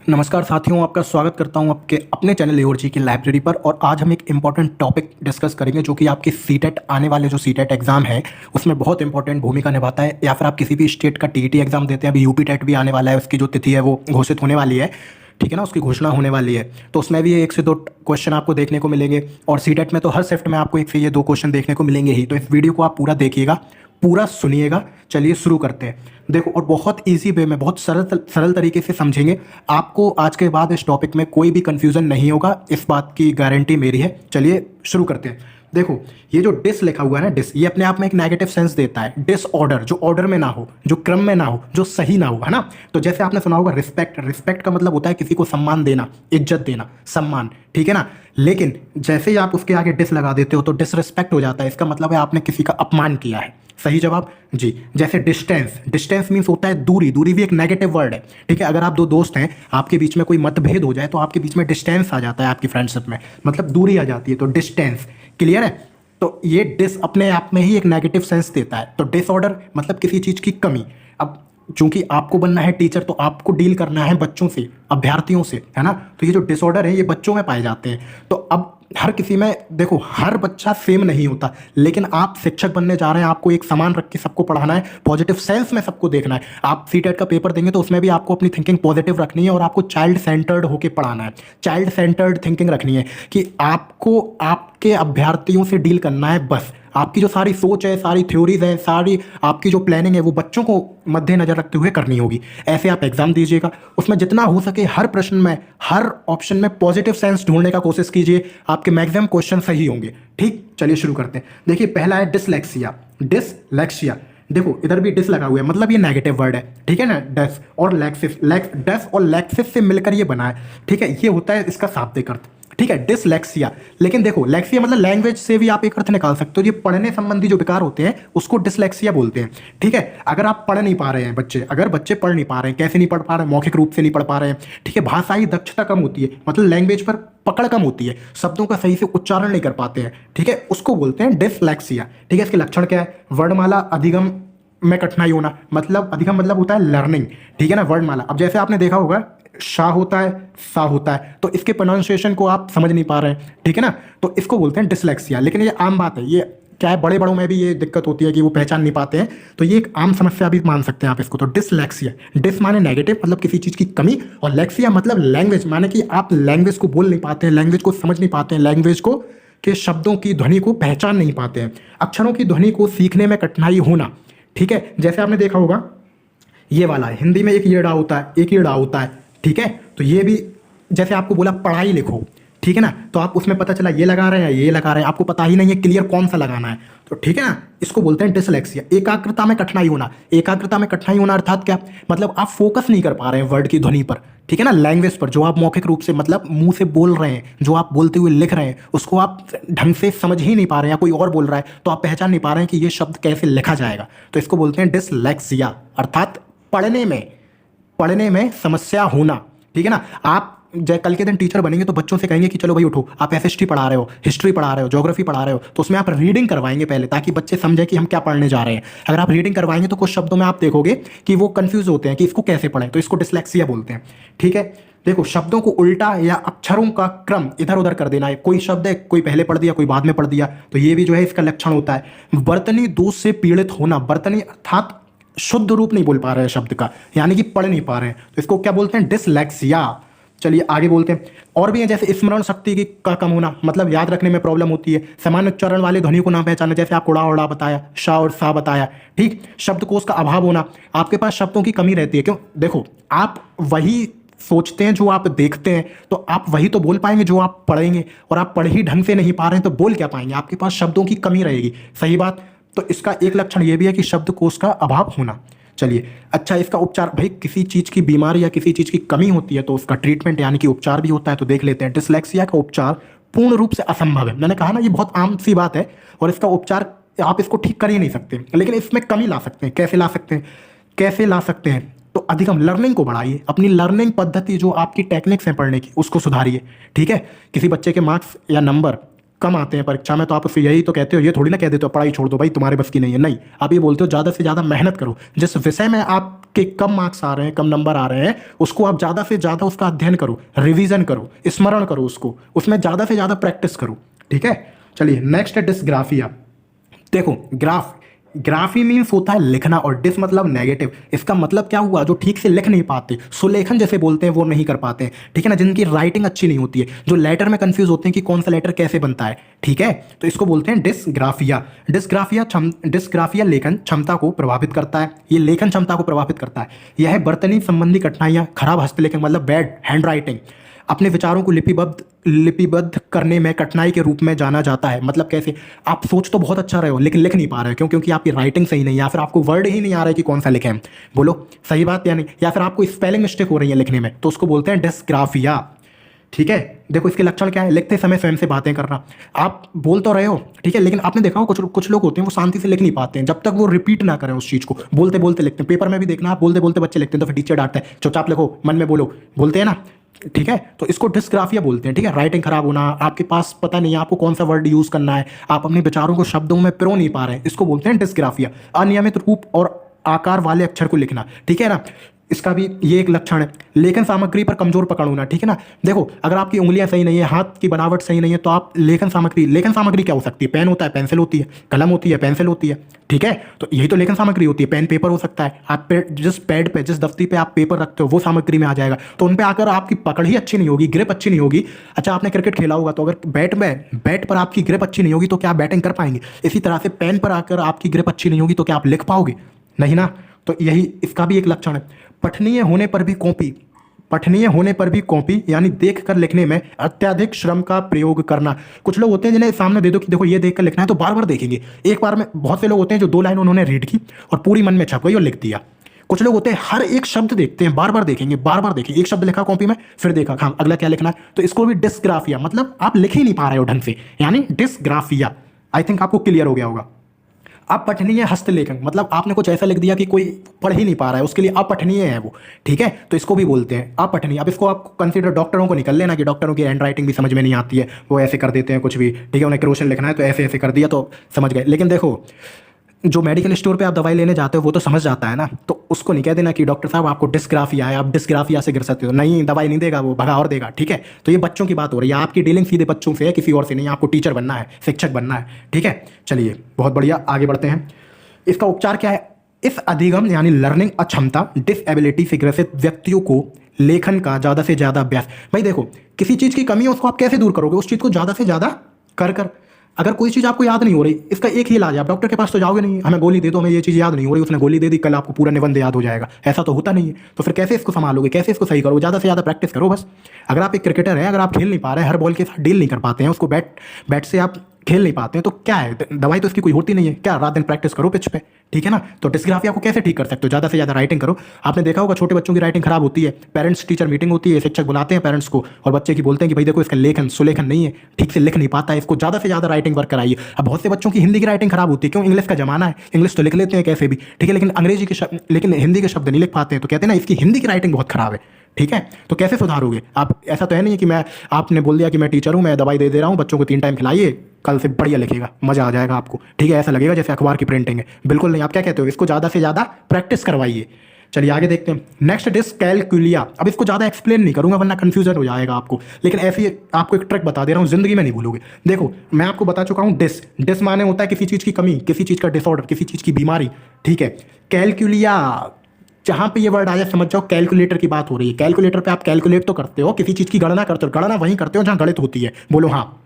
नमस्कार साथियों, आपका स्वागत करता हूं आपके अपने चैनल लियोर जी की लाइब्रेरी पर। और आज हम एक इम्पॉर्टेंट टॉपिक डिस्कस करेंगे जो कि आपकी सीटेट आने वाले जो सीटेट एग्जाम है उसमें बहुत इंपॉर्टेंट भूमिका निभाता है। या फिर आप किसी भी स्टेट का टीईटी एग्जाम देते हैं, अभी यूपी टेट भी आने वाला है, उसकी जो तिथि है वो घोषित होने वाली है, ठीक है ना, उसकी घोषणा होने वाली है। तो उसमें भी 1 से 2 क्वेश्चन आपको देखने को मिलेंगे। और सीटेट में तो हर शिफ्ट में आपको 1 से 2 क्वेश्चन देखने को मिलेंगे ही। तो इस वीडियो को आप पूरा देखिएगा, पूरा सुनिएगा। चलिए शुरू करते हैं। देखो, और बहुत इजी वे में, बहुत सरल तरीके से समझेंगे। आपको आज के बाद इस टॉपिक में कोई भी कंफ्यूजन नहीं होगा, इस बात की गारंटी मेरी है। चलिए शुरू करते हैं। देखो, ये जो डिस लिखा हुआ है ना, डिस, ये अपने आप में एक नेगेटिव सेंस देता है। डिसऑर्डर, जो ऑर्डर में ना हो, जो क्रम में ना हो, जो सही ना हो, है ना। तो जैसे आपने सुना होगा रिस्पेक्ट, रिस्पेक्ट का मतलब होता है किसी को सम्मान देना, इज्जत देना, सम्मान, ठीक है ना। लेकिन जैसे ही आप उसके आगे डिस लगा देते हो तो डिसरिस्पेक्ट हो जाता है। इसका मतलब है आपने किसी का अपमान किया है। सही जवाब जी। जैसे डिस्टेंस, डिस्टेंस मीन्स होता है दूरी, दूरी भी एक नेगेटिव वर्ड है, ठीक है। अगर आप दो दोस्त हैं, आपके बीच में कोई मतभेद हो जाए तो आपके बीच में डिस्टेंस आ जाता है, आपकी फ्रेंडशिप में मतलब दूरी आ जाती है। तो डिस्टेंस, क्लियर है। तो ये डिस अपने आप में ही एक नेगेटिव सेंस देता है। तो डिसऑर्डर मतलब किसी चीज़ की कमी। अब चूंकि आपको बनना है टीचर तो आपको डील करना है बच्चों से, अभ्यर्थियों से, है ना। तो ये जो डिसऑर्डर है ये बच्चों में पाए जाते हैं। तो अब हर किसी में, देखो, हर बच्चा सेम नहीं होता, लेकिन आप शिक्षक बनने जा रहे हैं, आपको एक समान रख के सबको पढ़ाना है, पॉजिटिव सेंस में सबको देखना है। आप सीटेट का पेपर देंगे तो उसमें भी आपको अपनी थिंकिंग पॉजिटिव रखनी है और आपको चाइल्ड सेंटर्ड होकर पढ़ाना है। चाइल्ड सेंटर्ड थिंकिंग रखनी है कि आपको आपके अभ्यर्थियों से डील करना है। बस आपकी जो सारी सोच है, सारी थ्योरीज है, सारी आपकी जो प्लानिंग है वो बच्चों को मद्देनजर रखते हुए करनी होगी। ऐसे आप एग्जाम दीजिएगा। उसमें जितना हो सके हर प्रश्न में, हर ऑप्शन में पॉजिटिव सेंस ढूंढने का कोशिश कीजिए, आपके मैक्सिमम क्वेश्चन सही होंगे। ठीक, चलिए शुरू करते हैं। देखिए, पहला है डिसलेक्सिया। डिसलेक्सिया, देखो इधर भी डिस लगा हुआ है, मतलब ये नेगेटिव वर्ड है, ठीक है ना। डस और लैक्सिस, डस और लैक्सिस से मिलकर ये बना है, ठीक है। ये होता है इसका शाब्दिक अर्थ, ठीक है, डिसलेक्सिया। लेकिन देखो, लेक्सिया मतलब लैंग्वेज से भी आप एक अर्थ निकाल सकते हो। ये पढ़ने संबंधी जो विकार होते हैं उसको डिसलेक्सिया बोलते हैं, ठीक है। अगर आप पढ़ नहीं पा रहे हैं, बच्चे, अगर बच्चे पढ़ नहीं पा रहे हैं, कैसे नहीं पढ़ पा रहे हैं, मौखिक रूप से नहीं पढ़ पा रहे हैं, ठीक है। भाषाई दक्षता कम होती है, मतलब लैंग्वेज पर पकड़ कम होती है, शब्दों का सही से उच्चारण नहीं कर पाते हैं, ठीक है, उसको बोलते हैं डिसलेक्सिया, ठीक है। इसके लक्षण क्या है? वर्णमाला अधिगम में कठिनाई होना, मतलब अधिगम मतलब होता है लर्निंग, ठीक है ना। वर्णमाला, अब जैसे आपने देखा होगा शाह होता है, सा होता है, तो इसके प्रोनाउंसिएशन को आप समझ नहीं पा रहे हैं, ठीक है ना। तो इसको बोलते हैं डिसलेक्सिया। लेकिन ये आम बात है, ये क्या है, बड़े बड़ों में भी ये दिक्कत होती है कि वो पहचान नहीं पाते हैं। तो ये एक आम समस्या भी मान सकते हैं आप इसको। तो डिसलेक्सिया, डिस माने नेगेटिव, मतलब किसी चीज़ की कमी, और लेक्सिया मतलब लैंग्वेज, माने कि आप लैंग्वेज को बोल नहीं पाते हैं, लैंग्वेज को समझ नहीं पाते हैं, लैंग्वेज को के शब्दों की ध्वनि को पहचान नहीं पाते हैं, अक्षरों की ध्वनि को सीखने में कठिनाई होना, ठीक है। जैसे आपने देखा होगा ये वाला है, हिंदी में एक ये डा होता है, एक ये डा होता है, ठीक है। तो ये भी, जैसे आपको बोला पढ़ाई लिखो, ठीक है ना, तो आप उसमें पता चला ये लगा रहे हैं, ये लगा रहे हैं, आपको पता ही नहीं है क्लियर कौन सा लगाना है, तो ठीक है ना। इसको बोलते हैं डिसलेक्सिया। एकाग्रता में कठिनाई होना, एकाग्रता में कठिनाई होना अर्थात क्या, मतलब आप फोकस नहीं कर पा रहे हैं वर्ड की ध्वनि पर, ठीक है ना, लैंग्वेज पर, जो आप मौखिक रूप से, मतलब मुंह से बोल रहे हैं, जो आप बोलते हुए लिख रहे हैं, उसको आप ढंग से समझ ही नहीं पा रहे हैं, या कोई और बोल रहा है तो आप पहचान नहीं पा रहे हैं कि ये शब्द कैसे लिखा जाएगा। तो इसको बोलते हैं डिसलेक्सिया, अर्थात पढ़ने में समस्या होना, ठीक है ना। आप जब कल के दिन टीचर बनेंगे तो बच्चों से कहेंगे कि चलो भाई उठो, आप एसएसटी पढ़ा रहे हो, हिस्ट्री पढ़ा रहे हो, ज्योग्राफी पढ़ा रहे हो, तो उसमें आप रीडिंग करवाएंगे पहले, ताकि बच्चे समझे कि हम क्या पढ़ने जा रहे हैं। अगर आप रीडिंग करवाएंगे तो कुछ शब्दों में आप देखोगे कि वो कंफ्यूज होते हैं कि इसको कैसे पढ़ें, तो इसको डिसलेक्सिया बोलते हैं, ठीक है। देखो, शब्दों को उल्टा या अक्षरों का क्रम इधर उधर कर देना है, कोई शब्द है, कोई पहले पढ़ दिया, कोई बाद में पढ़ दिया, तो ये भी जो है इसका लक्षण होता है। बर्तनी दोष से पीड़ित होना, बर्तनी अर्थात शुद्ध रूप नहीं बोल पा रहे हैं शब्द का, यानी कि पढ़ नहीं पा रहे हैं, तो इसको क्या बोलते हैं, डिसलेक्सिया। चलिए आगे बोलते हैं। और भी है, जैसे स्मरण शक्ति की का कम होना, मतलब याद रखने में प्रॉब्लम होती है, सामान्य उच्चारण वाले ध्वनि को ना पहचानना, जैसे आप उड़ा उड़ा बताया, शाह और सा बताया, ठीक। शब्दकोश का अभाव होना, आपके पास शब्दों की कमी रहती है। क्यों? देखो, आप वही सोचते हैं जो आप देखते हैं, तो आप वही तो बोल पाएंगे जो आप पढ़ेंगे, और आप पढ़ ही ढंग से नहीं पा रहे हैं तो बोल क्या पाएंगे, आपके पास शब्दों की कमी रहेगी, सही बात। तो इसका एक लक्षण ये भी है कि शब्दकोश का अभाव होना। चलिए, अच्छा, इसका उपचार, भाई किसी चीज़ की बीमारी या किसी चीज़ की कमी होती है तो उसका ट्रीटमेंट यानी कि उपचार भी होता है, तो देख लेते हैं। डिसलेक्सिया का उपचार पूर्ण रूप से असंभव है, मैंने कहा ना, ये बहुत आम सी बात है, और इसका उपचार आप इसको ठीक कर ही नहीं सकते, लेकिन इसमें कमी ला सकते हैं। कैसे ला सकते हैं? कैसे ला सकते हैं? तो अधिगम, लर्निंग को बढ़ाइए, अपनी लर्निंग पद्धति, जो आपकी टेक्निक्स हैं पढ़ने की, उसको सुधारिए, ठीक है। किसी बच्चे के मार्क्स या नंबर कम आते हैं परीक्षा में, तो आप उससे यही तो कहते हो, ये थोड़ी ना कह देते हो पढ़ाई छोड़ दो भाई तुम्हारे बस की नहीं है। नहीं, आप ये बोलते हो ज़्यादा से ज़्यादा मेहनत करो, जिस विषय में आपके कम मार्क्स आ रहे हैं, कम नंबर आ रहे हैं, उसको आप ज़्यादा से ज़्यादा उसका अध्ययन करो, रिवीजन करो, स्मरण करो उसको, उसमें ज़्यादा से ज़्यादा प्रैक्टिस करो। ठीक है, चलिए नेक्स्ट है डिस्ग्राफिया। देखो ग्राफी मीन्स होता है लिखना, और डिस मतलब नेगेटिव। इसका मतलब क्या हुआ, जो ठीक से लिख नहीं पाते, सुलेखन जैसे बोलते हैं वो नहीं कर पाते हैं, ठीक है ना, जिनकी राइटिंग अच्छी नहीं होती है, जो लेटर में कंफ्यूज होते हैं कि कौन सा लेटर कैसे बनता है। ठीक है, तो इसको बोलते हैं डिस्ग्राफिया। डिस्ग्राफिया लेखन क्षमता को प्रभावित करता है, ये लेखन क्षमता को प्रभावित करता है। यह बर्तनी संबंधी कठिनाइयाँ, खराब हस्तलेखन मतलब बैड हैंड राइटिंग, अपने विचारों को लिपिबद्ध करने में कठिनाई के रूप में जाना जाता है। मतलब कैसे, आप सोच तो बहुत अच्छा रहे हो लेकिन लिख नहीं पा रहे हो, क्यों? क्योंकि आपकी राइटिंग सही नहीं है, या फिर आपको वर्ड ही नहीं आ रहा है कि कौन सा लिखें। बोलो सही बात या नहीं? या फिर आपको स्पेलिंग मिस्टेक हो रही है लिखने में, तो उसको बोलते हैं डिस्ग्राफिया। ठीक है, देखो इसके लक्षण क्या है, लिखते समय स्वयं से बातें करना, आप बोल तो रहे हो ठीक है, लेकिन आपने देखा हो कुछ लोग होते हैं वो शांति से लिख नहीं पाते हैं, जब तक वो रिपीट ना करें उस चीज़ को, बोलते बोलते लिखते हैं। पेपर में भी देखना, आप बोलते बोलते बच्चे लिखते हैं तो फिर टीचर डांटते हैं, चुपचाप लिखो, मन में बोलो, बोलते हैं ना। ठीक है, तो इसको डिस्ग्राफिया बोलते हैं। ठीक है, राइटिंग खराब होना, आपके पास पता नहीं है आपको कौन सा वर्ड यूज करना है, आप अपने विचारों को शब्दों में पिरो नहीं पा रहे हैं, इसको बोलते हैं डिस्ग्राफिया। अनियमित रूप और आकार वाले अक्षर को लिखना, ठीक है ना, इसका भी ये एक लक्षण है। लेखन सामग्री पर कमजोर पकड़ होना, ठीक है ना। देखो अगर आपकी उंगलियां सही नहीं है, हाथ की बनावट सही नहीं है, तो आप लेखन सामग्री क्या हो सकती है? पेन होता है, पेंसिल होती है, कलम होती है, पेंसिल होती है। ठीक है, तो यही तो लेखन सामग्री होती है। पेन पेपर हो सकता है, आप जिस पैड पे, जिस दफ्ती पे आप पेपर रखते हो वो सामग्री में आ जाएगा। तो उन पे आकर आपकी पकड़ ही अच्छी नहीं होगी, ग्रिप अच्छी नहीं होगी। अच्छा, आपने क्रिकेट खेला होगा, तो अगर बैट पर आपकी ग्रिप अच्छी नहीं होगी तो क्या आप बैटिंग कर पाएंगे? इसी तरह से पेन पर आकर आपकी ग्रिप अच्छी नहीं होगी तो क्या आप लिख पाओगे? नहीं ना। तो यही इसका भी एक लक्षण है। पठनीय होने पर भी कॉपी यानी देख कर लिखने में अत्यधिक श्रम का प्रयोग करना। कुछ लोग होते हैं जिन्हें सामने दे दो कि देखो ये देख कर लिखना है, तो बार बार देखेंगे। एक बार में बहुत से लोग होते हैं जो 2 लाइन उन्होंने रीड की और पूरी मन में छप गई और लिख दिया। कुछ लोग होते हैं हर एक शब्द देखते हैं, बार बार देखेंगे। एक शब्द लिखा कॉपी में, फिर देखा हाँ अगला क्या लिखना है, तो इसको भी डिस्ग्राफिया, मतलब आप लिख ही नहीं पा रहे हो ढंग से, यानी डिस्ग्राफिया। आई थिंक आपको क्लियर हो गया होगा। अपठनीय हस्तलेखन, मतलब आपने कुछ ऐसा लिख दिया कि कोई पढ़ ही नहीं पा रहा है, उसके लिए अपठनीय है वो। ठीक है, तो इसको भी बोलते हैं अपठनीय। अब इसको आप कंसीडर डॉक्टरों को निकल लेना कि डॉक्टरों की हैंड राइटिंग भी समझ में नहीं आती है, वो ऐसे कर देते हैं कुछ भी। ठीक है, उन्हें क्वेश्चन लिखना है तो ऐसे ऐसे कर दिया तो समझ गए। लेकिन देखो जो मेडिकल स्टोर पे आप दवाई लेने जाते हो वो तो समझ जाता है ना, तो उसको नहीं कह देना कि डॉक्टर साहब आपको डिस्ग्राफिया है, आप डिस्ग्राफिया से गिर सकते हो। नहीं, दवाई नहीं देगा वो, भगा और देगा। ठीक है, तो ये बच्चों की बात हो रही है, आपकी डीलिंग सीधे बच्चों से है, किसी और से नहीं। आपको टीचर बनना है, शिक्षक बनना है। ठीक है, चलिए बहुत बढ़िया, आगे बढ़ते हैं। इसका उपचार क्या है? इस अधिगम यानी लर्निंग अक्षमता, डिसएबिलिटी से ग्रसित व्यक्तियों को लेखन का ज़्यादा से ज़्यादा अभ्यास। भाई देखो, किसी चीज़ की कमी है उसको आप कैसे दूर करोगे? उस चीज़ को ज़्यादा से ज़्यादा कर। अगर कोई चीज़ आपको याद नहीं हो रही, इसका एक ही इलाज है, आप डॉक्टर के पास तो जाओगे नहीं, हमें गोली दे दो, हमें ये चीज़ याद नहीं हो रही, उसने गोली दे दी, कल आपको पूरा निबंध याद हो जाएगा। ऐसा तो होता नहीं है। तो फिर कैसे इसको संभालोगे, कैसे इसको सही करोगे? ज़्यादा से ज़्यादा प्रैक्टिस करो बस। अगर आप एक क्रिकेटर हैं, अगर आप खेल नहीं पा रहे हैं, हर बॉल के साथ डील नहीं कर पाते हैं, उसको बैट से आप खेल नहीं पाते हैं, तो क्या है, दवाई तो इसकी कोई होती नहीं है क्या? रात दिन प्रैक्टिस करो पिच पे। ठीक है ना, तो डिस्ग्राफिया को कैसे ठीक कर सकते हो? ज़्यादा से ज़्यादा राइटिंग करो। आपने देखा होगा छोटे बच्चों की राइटिंग खराब होती है, पेरेंट्स टीचर मीटिंग होती है, शिक्षक बुलाते हैं पेरेंट्स को और बच्चे की बोलते हैं कि भाई देखो इसका लेखन सुलेखन नहीं है, ठीक से लिख नहीं पाता है, इसको ज़्यादा से ज़्यादा राइटिंग वर्क कराइए। अब बहुत से बच्चों की हिंदी की राइटिंग खराब होती है, क्यों? इंग्लिश का जमाना है, इंग्लिश तो लिख लेते हैं कैसे भी, ठीक है, लेकिन अंग्रेजी के शब्द, लेकिन हिंदी के शब्द नहीं लिख पाते हैं, तो कहते हैं ना इसकी हिंदी की राइटिंग बहुत खराब है। ठीक है, तो कैसे सुधारोगे आप? ऐसा तो है नहीं कि आपने बोल दिया कि मैं टीचर हूँ, मैं दवाई दे रहा हूँ, बच्चों को 3 टाइम खिलाइए, कल से बढ़िया लिखेगा, मज़ा आ जाएगा आपको। ठीक है, ऐसा लगेगा जैसे अखबार की प्रिंटिंग है। बिल्कुल नहीं। आप क्या कहते हो? इसको ज़्यादा से ज़्यादा प्रैक्टिस करवाइए। चलिए आगे देखते हैं। Next dyscalculia. अब इसको ज़्यादा एक्सप्लेन नहीं करूँगा वरना कन्फ्यूजन हो जाएगा आपको, लेकिन ऐसी आपको एक ट्रिक बता दे रहा हूँ, जिंदगी में नहीं भूलोगे। देखो मैं आपको बता चुका हूँ, डिस माने होता है किसी चीज़ की कमी, किसी चीज़ का डिसऑर्डर, किसी चीज़ की बीमारी। ठीक है, कैलकुलिया, जहाँ पे ये वर्ड आया समझ जाओ कैलकुलेटर की बात हो रही है। कैलकुलेटर पे आप कैलकुलेट तो करते हो, किसी चीज़ की गणना करते हो, गणना वहीं करते हो जहाँ गणित होती है। बोलो हाँ,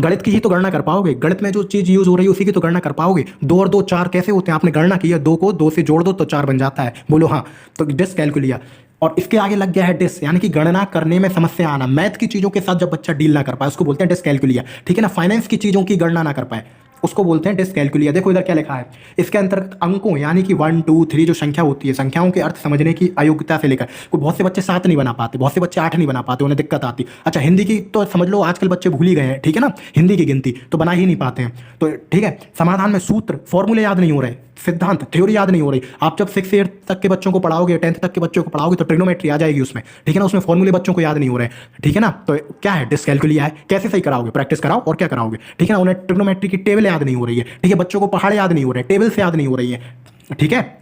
गणित की ही तो गणना कर पाओगे, गणित में जो चीज़ यूज हो रही है उसी की तो गणना कर पाओगे। 2 और 2 4 कैसे होते हैं? आपने गणना की है, 2 को 2 से जोड़ दो तो 4 बन जाता है। बोलो हाँ, तो डिस्कैलकुलिया। और इसके आगे लग गया है डिस, यानी कि गणना करने में समस्या आना। मैथ की चीज़ों के साथ जब बच्चा डील ना कर पाए उसको बोलते हैं डिस्कैलकुलिया। ठीक है ना, फाइनेंस की चीज़ों की गणना ना कर पाए उसको बोलते हैं डिस्कैलकुलिया। देखो इधर क्या लिखा है, इसके अंतर्गत अंकों यानी कि 1 2 3 जो संख्या होती है, संख्याओं के अर्थ समझने की अयोग्यता से लेकर, कोई बहुत से बच्चे 7 नहीं बना पाते, बहुत से बच्चे 8 नहीं बना पाते, उन्हें दिक्कत आती। अच्छा, हिंदी की तो समझ लो आजकल बच्चे भूल ही गए हैं। ठीक है ना, हिंदी की गिनती तो बना ही नहीं पाते हैं। तो ठीक है, समाधान में सूत्र फॉर्मूले याद नहीं हो रहे, सिद्धांत, थ्योरी याद नहीं हो रही। आप जब 6 तक के बच्चों को पढ़ाओगे, 10th तक के बच्चों को पढ़ाओगे तो ट्रिग्नोमेट्री आ जाएगी उसमें, ठीक है ना। उसमें फॉर्मूले बच्चों को याद नहीं हो रहे हैं, ठीक है ना। तो क्या है, डिसकैलकुलिया है। कैसे सही कराओगे, प्रैक्टिस कराओ और क्या कराओगे, ठीक है ना। उन्हें ट्रिग्नोमेट्री की टेबल याद नहीं हो रही है, ठीक है। बच्चों को पहाड़ याद नहीं हो रहे, टेबल से याद नहीं हो रही है, ठीक है।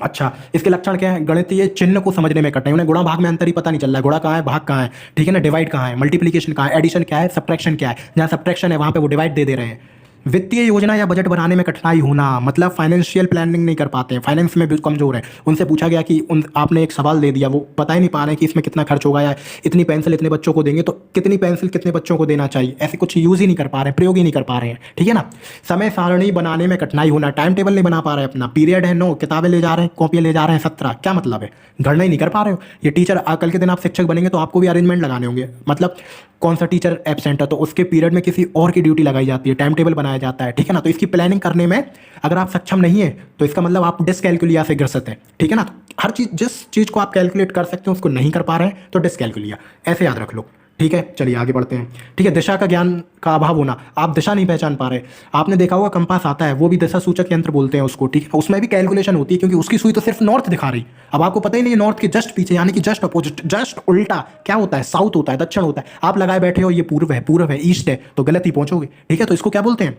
अच्छा, इसके लक्षण क्या है, गणितीय चिन्ह को समझने में कठिनाई, उन्हें गुणा भाग में अंतर ही पता नहीं चल रहा है, गुणा कहाँ है, भाग कहाँ है, ठीक है ना। डिवाइड कहाँ है, मल्टीप्लिकेशन कहाँ है, एडिशन क्या है, सब्ट्रैक्शन क्या है। जहाँ सब्ट्रैक्शन है वहाँ पे वो डिवाइड दे रहे हैं। वित्तीय योजना या बजट बनाने में कठिनाई होना, मतलब फाइनेंशियल प्लानिंग नहीं कर पाते हैं, फाइनेंस में भी कमजोर है। उनसे पूछा गया कि आपने एक सवाल दे दिया, वो पता ही नहीं पा रहे हैं कि इसमें कितना खर्च होगा, या इतनी पेंसिल इतने बच्चों को देंगे तो कितनी पेंसिल कितने बच्चों को देना चाहिए, ऐसे कुछ यूज़ ही नहीं कर पा रहे हैं, प्रयोग ही नहीं कर पा रहे हैं, ठीक है ना। समय सारणी बनाने में कठिनाई होना, टाइम टेबल नहीं बना पा रहे हैं अपना, पीरियड है 9, किताबें ले जा रहे हैं, कॉपियाँ ले जा रहे हैं 17, क्या मतलब है, गणना ही नहीं कर पा रहे हो। ये टीचर कल के दिन आप शिक्षक बनेंगे तो आपको भी अरेंजमेंट लगाने होंगे, मतलब कौन सा टीचर एब्सेंट है तो उसके पीरियड में किसी और की ड्यूटी लगाई जाती है, टाइम टेबल बनाया जाता है, ठीक है ना। तो इसकी प्लानिंग करने में अगर आप सक्षम नहीं है तो इसका मतलब आप डिसकैलकुलिया से ग्रसित हैं, ठीक है ना। हर चीज़, जिस चीज़ को आप कैलकुलेट कर सकते हो उसको नहीं कर पा रहे हैं तो डिसकैलकुलिया, ऐसे याद रख लो, ठीक है। चलिए आगे बढ़ते हैं, ठीक है। दिशा का ज्ञान का अभाव होना, आप दिशा नहीं पहचान पा रहे। आपने देखा होगा कंपास आता है, वो भी दिशा सूचक यंत्र बोलते हैं उसको, ठीक है। उसमें भी कैलकुलेशन होती है क्योंकि उसकी सुई तो सिर्फ नॉर्थ दिखा रही, अब आपको पता ही नहीं है नॉर्थ के जस्ट पीछे यानी कि जस्ट अपोजिट, जस्ट उल्टा क्या होता है, साउथ होता है, दक्षिण होता है। आप लगाए बैठे हो ये पूर्व है, ईस्ट है, तो गलत ही पहुंचोगे, ठीक है। तो इसको क्या बोलते हैं,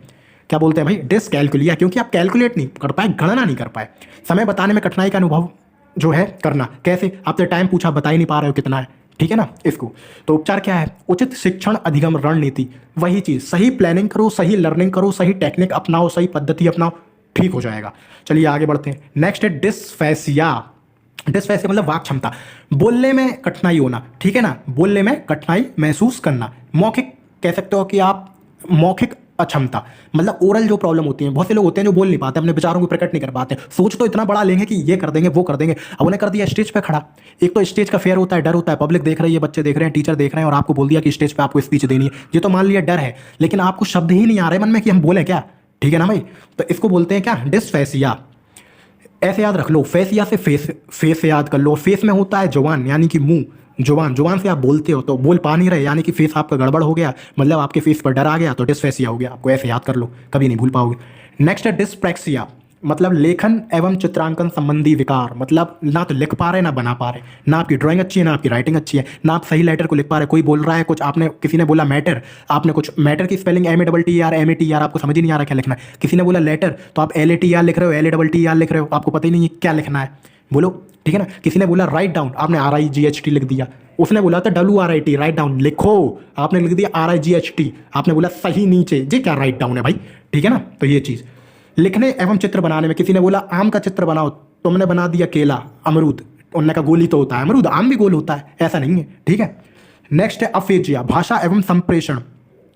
क्या बोलते हैं भाई, डिसकैलकुलिया, क्योंकि आप कैलकुलेट नहीं कर पाए, गणना नहीं कर पाए। समय बताने में कठिनाई का अनुभव जो है करना, कैसे, आपसे टाइम पूछा बता ही नहीं पा रहे हो कितना है, ठीक है ना। इसको तो उपचार क्या है, उचित शिक्षण अधिगम रणनीति, वही चीज़, सही प्लानिंग करो, सही लर्निंग करो, सही टेक्निक अपनाओ, सही पद्धति अपनाओ, ठीक हो जाएगा। चलिए आगे बढ़ते हैं। नेक्स्ट है डिस्फेसिया। डिस्फेसिया मतलब वाक क्षमता, बोलने में कठिनाई होना, ठीक है ना, बोलने में कठिनाई महसूस करना। मौखिक कह सकते हो कि आप मौखिक अक्षमता, मतलब ओरल जो प्रॉब्लम होती है, बहुत से लोग होते हैं जो बोल नहीं पाते, अपने विचारों को प्रकट नहीं कर पाते, सोच तो इतना बड़ा लेंगे कि ये कर देंगे वो कर देंगे, अब उन्हें कर दिया स्टेज पे खड़ा। एक तो स्टेज का फेयर होता है, डर होता है, पब्लिक देख रही है, बच्चे देख रहे हैं, टीचर देख रहे हैं, और आपको बोल दिया कि स्टेज पे आपको स्पीच देनी है। ये तो मान लिया डर है, लेकिन आपको शब्द ही नहीं आ रहे मन में कि हम बोले क्या, ठीक है ना भाई। तो इसको बोलते हैं क्या, डिस्फेसिया। ऐसे याद रख लो, फेसिया से फेस से याद कर लो। फेस में होता है जुबान यानी कि मुंह, जुबान से आप बोलते हो तो बोल पा नहीं रहे यानी कि फेस आपका गड़बड़ हो गया, मतलब आपके फेस पर डर आ गया तो डिस्फेसिया हो गया। आपको ऐसे याद कर लो, कभी नहीं भूल पाओगे। नेक्स्ट है डिस्प्रैक्सिया, मतलब लेखन एवं चित्रांकन संबंधी विकार, मतलब ना तो लिख पा रहे ना बना पा रहे, ना आपकी ड्राइंग अच्छी है ना आपकी राइटिंग अच्छी है, ना आप सही लेटर को लिख पा रहे। कोई बोल रहा है कुछ, आपने किसी ने बोला मैटर, आपने कुछ मैटर की स्पेलिंग MATTER आपको समझ ही नहीं आ रहा क्या लिखना है। किसी ने बोला लेटर तो आप LATER लिख रहे हो, LATTER लिख रहे हो, आपको पता ही नहीं है क्या लिखना है, बोलो, ठीक है ना। किसी ने बोला राइट डाउन, आपने RIGHT लिख दिया। उसने बोला था WRIT राइट डाउन लिखो, आपने लिख दिया RIGHT, आपने बोला सही नीचे, ये क्या राइट डाउन है भाई, ठीक है ना। तो ये चीज़ लिखने एवं चित्र बनाने में, किसी ने बोला आम का चित्र बनाओ, तुमने बना दिया केला, अमरूद, उन्होंने का गोली तो होता है अमरूद, आम भी गोल होता है, ऐसा नहीं है, ठीक है। नेक्स्ट है अफेजिया, भाषा एवं संप्रेषण,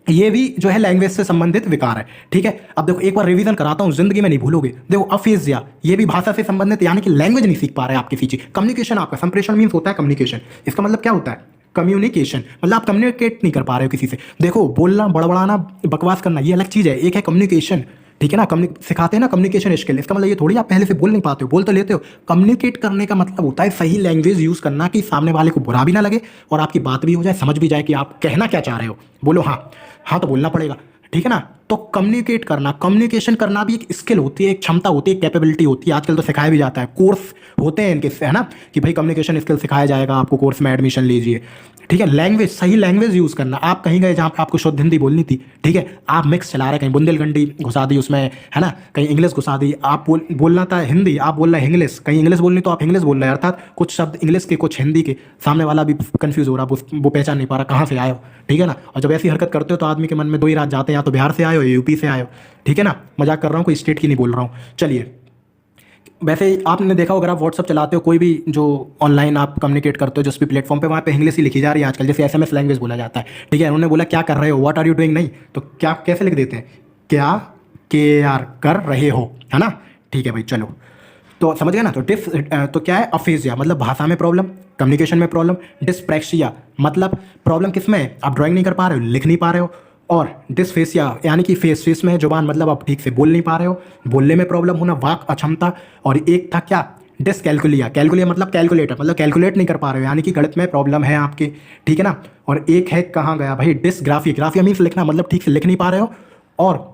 ये भी जो है लैंग्वेज से संबंधित विकार है, ठीक है। अब देखो एक बार रिवीजन कराता हूँ, जिंदगी में नहीं भूलोगे। देखो अफेजिया, ये भी भाषा से संबंधित, यानी कि लैंग्वेज नहीं सीख पा रहे आप किसी चीज। कम्युनिकेशन आपका, संप्रेषण मीन्स होता है कम्युनिकेशन, इसका मतलब क्या होता है, कम्युनिकेशन, मतलब आप कम्युनिकेट नहीं कर पा रहे हो किसी से। देखो बोलना, बड़बड़ाना, बकवास करना ये अलग चीज़ है, एक है कम्युनिकेशन, ठीक है ना। सिखाते हैं ना कम्युनिकेशन स्किल, इसका मतलब ये थोड़ी आप पहले से बोल नहीं पाते हो, बोल तो लेते हो। कम्युनिकेट करने का मतलब होता है सही लैंग्वेज यूज़ करना, कि सामने वाले को बुरा भी ना लगे और आपकी बात भी हो जाए, समझ भी जाए कि आप कहना क्या चाह रहे हो। बोलो हाँ, हाँ तो बोलना पड़ेगा, ठीक है ना। तो कम्युनिकेट करना, कम्युनिकेशन करना भी एक स्किल होती है, एक क्षमता होती है, एक कैपेबिलिटी होती है। आजकल तो सिखाया भी जाता है, कोर्स होते हैं इनके, है ना, कि भाई कम्युनिकेशन स्किल सिखाया जाएगा आपको, कोर्स में एडमिशन लीजिए, ठीक है। लैंग्वेज, सही लैंग्वेज यूज़ करना। आप कहीं गए जहाँ पे आपको शुद्ध हिंदी बोलनी थी, ठीक है, आप मिक्स चला रहे, कहीं बुंदेलखंडी घुसा दी उसमें, है ना, कहीं इंग्लिश घुसा दी। आप बोलना था हिंदी, आप बोल रहे हैं इंग्लिश, कहीं इंग्लिश बोलनी तो आप इंग्लिश बोल रहे हैं, अर्थात कुछ शब्द इंग्लिश के कुछ हिंदी के, सामने वाला भी कंफ्यूज हो रहा, वो पहचान नहीं पा रहा कहाँ से आए हो, ठीक है ना। और जब ऐसी हरकत करते हो तो आदमी के मन में दो ही रात जाते हैं, या तो बिहार से आए हो या यूपी से आए हो, ठीक है ना। मजाक कर रहा हूँ, कोई स्टेट की नहीं बोल रहा हूँ। चलिए, वैसे आपने देखा हो, अगर आप व्हाट्सअप चलाते हो, कोई भी जो ऑनलाइन आप कम्युनिकेट करते हो जिस भी प्लेटफॉर्म पे, वहाँ पे इंग्लिश ही लिखी जा रही है आजकल, जैसे SMS लैंग्वेज बोला जाता है, ठीक है। उन्होंने बोला क्या कर रहे हो, व्हाट आर यू डूइंग, नहीं तो क्या कैसे लिख देते हैं, क्या कर रहे हो, है ना, ठीक है भाई। चलो तो समझ गए ना। तो क्या है, अफेजिया मतलब भाषा में प्रॉब्लम, कम्युनिकेशन में प्रॉब्लम। डिस्प्रैक्सिया मतलब प्रॉब्लम किस में है, आप ड्राइंग नहीं कर पा रहे हो, लिख नहीं पा रहे हो। और डिस्फेसिया यानी कि फेस में है जुबान, मतलब आप ठीक से बोल नहीं पा रहे हो, बोलने में प्रॉब्लम होना, वाक अक्षमता। और एक था क्या, डिसकैलकुलिया, कैलकुलिया मतलब कैलकुलेटर, मतलब कैलकुलेट नहीं कर पा रहे हो, यानी कि गणित में प्रॉब्लम है आपके, ठीक है ना। और एक है, कहाँ गया भाई, डिसग्राफिया, ग्राफिया मीन्स लिखना, मतलब ठीक से लिख नहीं पा रहे हो। और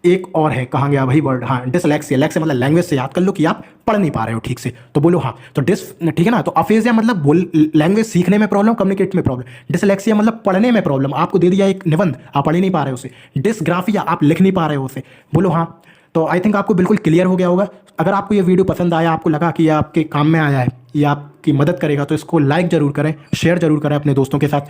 एक और है, कहाँ गया भाई वर्ड, हाँ डिसलेक्सिया। लेक्सिया मतलब लैंग्वेज से याद कर लो कि आप पढ़ नहीं पा रहे हो ठीक से, तो बोलो हाँ। तो ठीक है ना। तो अफेजिया मतलब बोल लैंग्वेज सीखने में प्रॉब्लम, कम्युनिकेट में प्रॉब्लम। डिसलेक्सिया मतलब पढ़ने में प्रॉब्लम, आपको दे दिया एक निबंध, आप पढ़ ही नहीं पा रहे हो उसे। डिसग्राफिया, आप लिख नहीं पा रहे हो उसे, बोलो हाँ। तो आई थिंक आपको बिल्कुल क्लियर हो गया होगा। अगर आपको ये वीडियो पसंद आया, आपको लगा कि ये आपके काम में आया है, ये आपकी मदद करेगा, तो इसको लाइक जरूर करें, शेयर जरूर करें अपने दोस्तों के साथ।